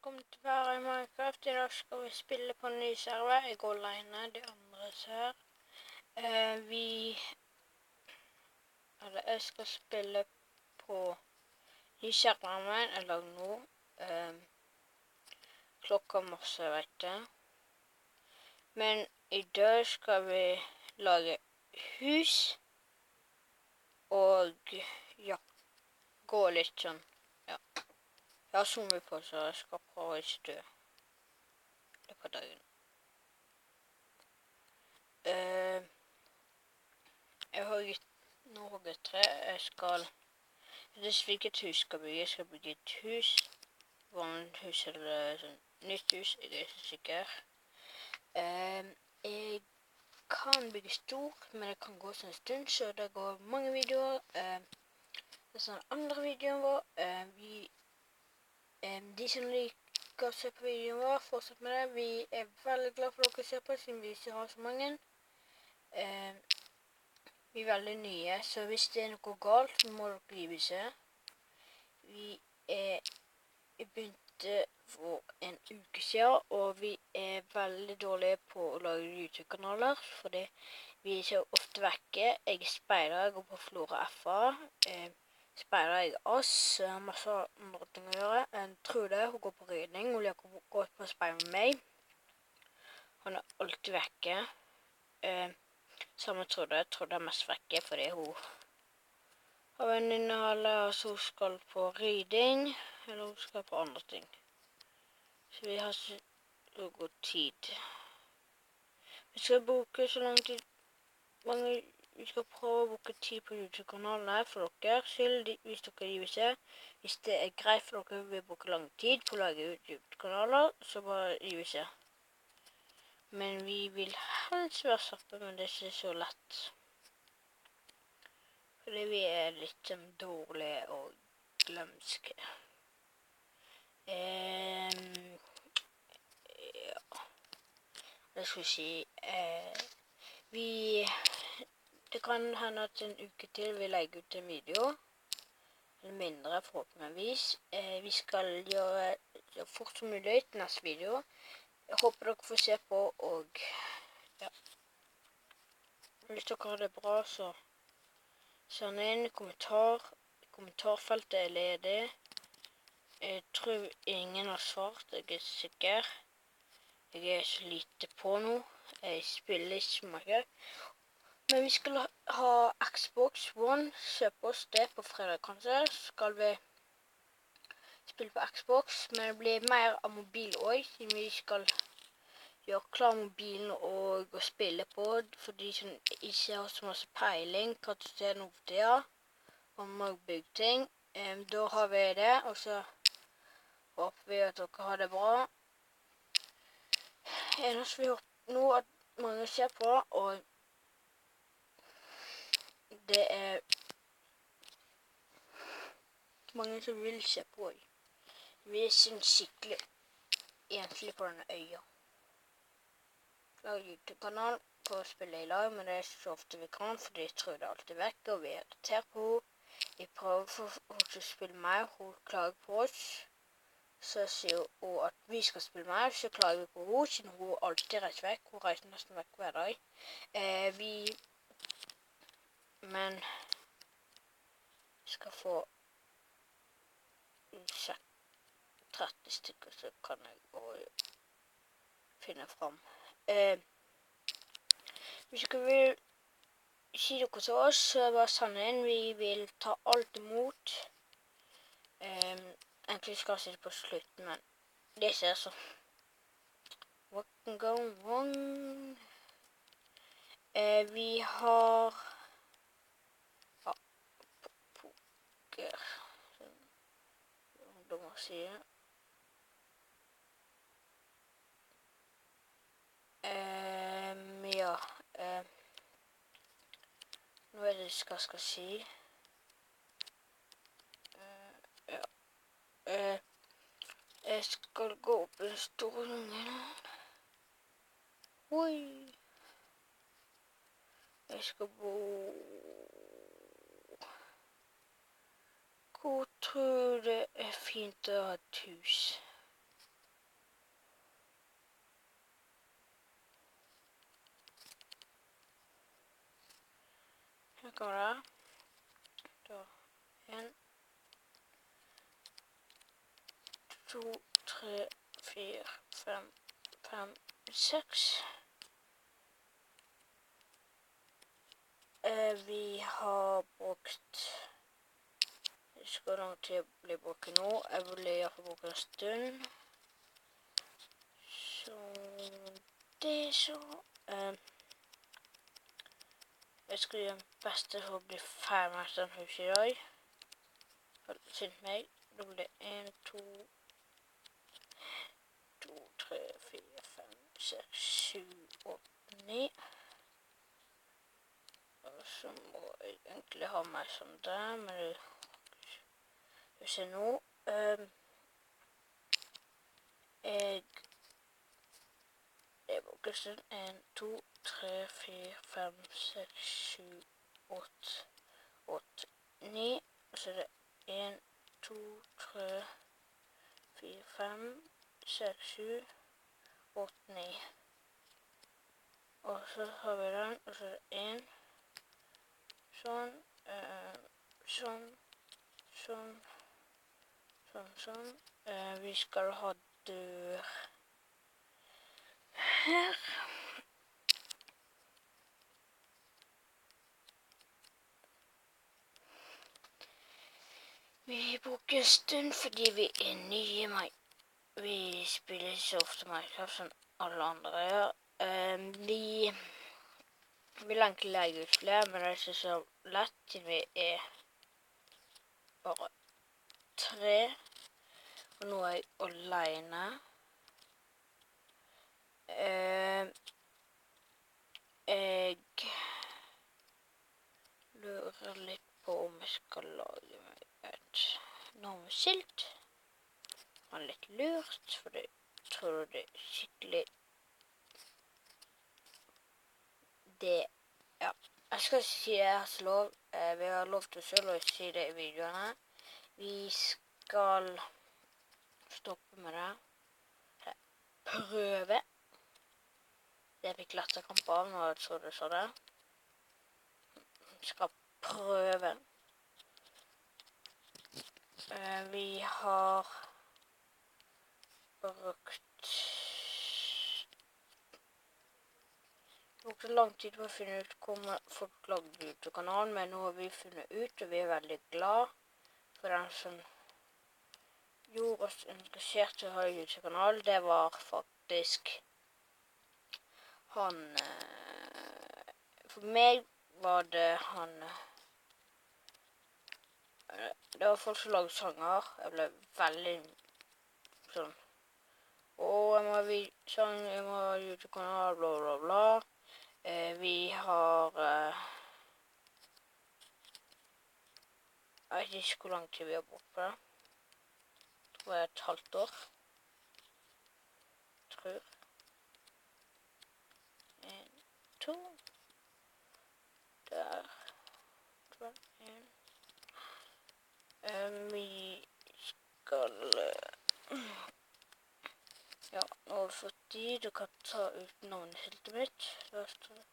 velkommen til Fara i Minecraft. I dag skal vi spille på en ny server. Jeg går alene, de andre ser. Jeg skal spille på ny serveren jeg lager nå. Klokka masse, jeg vet det. Men i dag skal vi lage hus. Og ja, gå litt sånn, ja. Jeg har zoommet på, så jeg skal prøve å ikke dø i løpet av dagen. Jeg har hugget et tre. Det er hvilket hus skal bygge. Jeg skal bygge et hus. Vanlig hus eller sånn nytt hus. Jeg er ikke sikker. Jeg kan bygge stort, men det kan gå sånn en stund, så det går mange videoer. Det er sånn andre videoer vår. De som liker å se på videoen vår, fortsett med det. Vi er veldig glad for dere ser på, siden vi ikke har så mange. Vi er veldig nye, så hvis det er noe galt, så må dere gi beskjed. Vi begynte for en uke siden, og vi er veldig dårlige på å lage YouTube-kanaler, fordi vi er så ofte vekke. Jeg er speider, jeg går på Flora FA. Speider jeg oss, masse andre ting å gjøre. Trude, hun går på ridning, hun liker å gå på speil med meg. Hun er alltid vekke. Sammen Trude er mest vekke, fordi hun har venninnehalle, så hun skal på ridning, eller hun skal på andre ting. Så vi har så god tid. Vi skal bruke så lang tid, vi skal prøve å bruke tid på YouTube-kanalene for dere selv, hvis dere gir seg. Hvis det er greit for dere vil bruke lang tid på å lage YouTube-kanaler, så bare gir seg. Men vi vil helst være sappe, men det er ikke så lett. Fordi vi er litt dårlige og glemske. Ja. Det skal vi si. Det kan hende at en uke til vi legger ut en video, eller mindre forhåpentligvis. Vi skal gjøre så fort som mulig til neste video. Jeg håper dere får se på, og ja. Hvis dere har det bra, så send inn kommentar. Kommentarfeltet er ledig. Jeg tror ingen har svart, jeg er sikker. Jeg er så lite på nå. Jeg spiller ikke så mye. Men vi skal ha Xbox One, kjøp oss det på fredag kanskje, skal vi spille på Xbox, men det blir mer av mobil også, siden vi skal gjøre klar mobilen og spille på, for de som ikke har så masse peiling, hva til det nå for det, og mange byggting. Da har vi det, og så håper vi at dere har det bra. Eneste vi håper nå at mange ser på, og det er mange som vil se på. Vi er sånn skikkelig enslige på denne øya. Lager YouTube-kanal på å spille i lag, men det er ikke så ofte vi kan, fordi jeg tror det er alltid vekk, og vi irriterer på henne. Vi prøver for henne til å spille mer, hun klager på oss. Så sier hun at vi skal spille mer, så klager vi på henne, siden hun alltid reiser vekk. Hun reiser nesten vekk hver dag. Men skal få 30 stykker, så kan jeg gå og finne frem. Hvis dere vil si dere til oss, så bare send inn. Vi vil ta alt imot. Egentlig skal jeg si det på slutten, men det ser sånn. What can go wrong? Vi har poker. Da må jeg si det. Ja. Nå er det hva jeg skal si. Ja. Jeg skal gå opp i stolen. Oi. Jeg skal bo. Hvor tror du det er fint å ha et hus? Kommer der. Da 1, 2, 3, 4, 5, 6. Vi har brukt... Det skal lang tid bli brukt nå. Jeg vil i hvert fall bruke en stund. Så det så... Jeg skal gjøre mitt beste for å bli ferdig med dette huset i dag. Sint meg. Da blir det 1, 2, 3, 4, 5, 6, 7, 8, 9. Og så må jeg egentlig ha meg sånn der, men det skal vi se nå. Jeg bruker sånn 1, 2, 3, 4, 5, 6, 7, 8, 9. Og så er det 1, 2, 3, 4, 5, 6, 7, 8, 9. Og så har vi den, og så er det 1. Sånn, sånn. Vi skal ha dør her. Vi bruker en stund fordi vi er nye. Vi spiller ikke så ofte Minecraft som alle andre gjør. Vi vil egentlig legge ut flere, men det er ikke så lett til vi er bare 3. Og nå er jeg alene. Jeg lurer litt på om jeg skal lage meg et navneskilt. Det er litt lurt, for jeg tror det er skikkelig det, ja. Jeg skal si det er så lov. Vi har lov til selv å si det i videoene. Vi skal stoppe med det. Prøve. Det fikk latterkrampe av når jeg så det så det. Vi skal prøve. Vi har brukt lang tid på å finne ut hvor folk lagde YouTube-kanalen, men nå har vi funnet ut, og vi er veldig glad for den som gjorde oss interessert til å ha YouTube-kanal. Det var faktisk han, for meg var det han, det var folk som lagde sanger. Jeg ble veldig sånn, jeg må ha YouTube-kanal, bla bla bla. Vi har, jeg vet ikke hvor lang tid vi har brukt på det. Jeg tror det er et halvt år. Tror. 1, 2. Der. 2, 1. Vi skal, ja, nå har vi fått du kan ta ut navneskiltet mitt. Da står det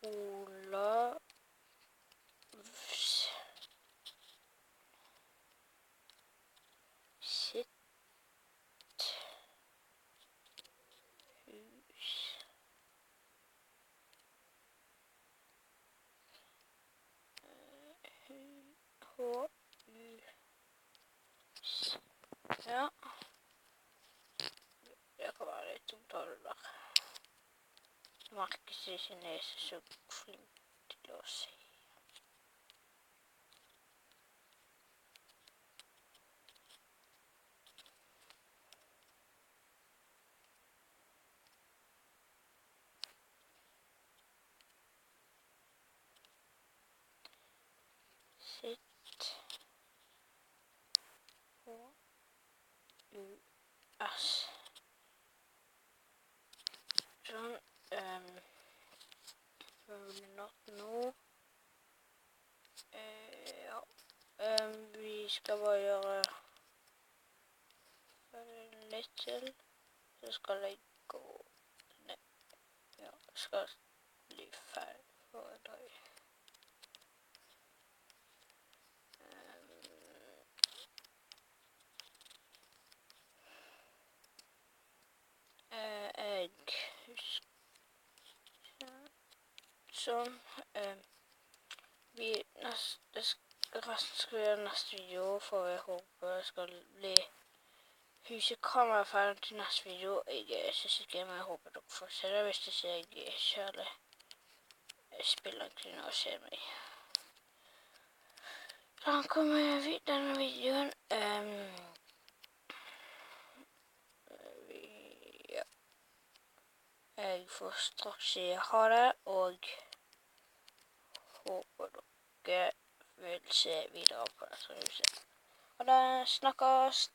Olavs sitt hus. H-U. Ja. Det kan være litt omtale der. Det merkes ikke når jeg er så flink til å si. Sitt H-U-S. Sånn, natt nå. Ja, vi skal bare gjøre litt til, så skal jeg gå ned, ja, skal bli ferdig for i dag. Jeg husker sånn. Resten skal vi gjøre neste video, for jeg håper det skal bli huset kan være ferdig til neste video. Jeg synes ikke, men jeg håper dere får se det. Hvis ikke jeg kjærlig spiller kunne og se meg. Da kommer denne videoen. Ja. Jeg får straks si ha det, og håper dere vil se videre på dette huset. Og da snakkes!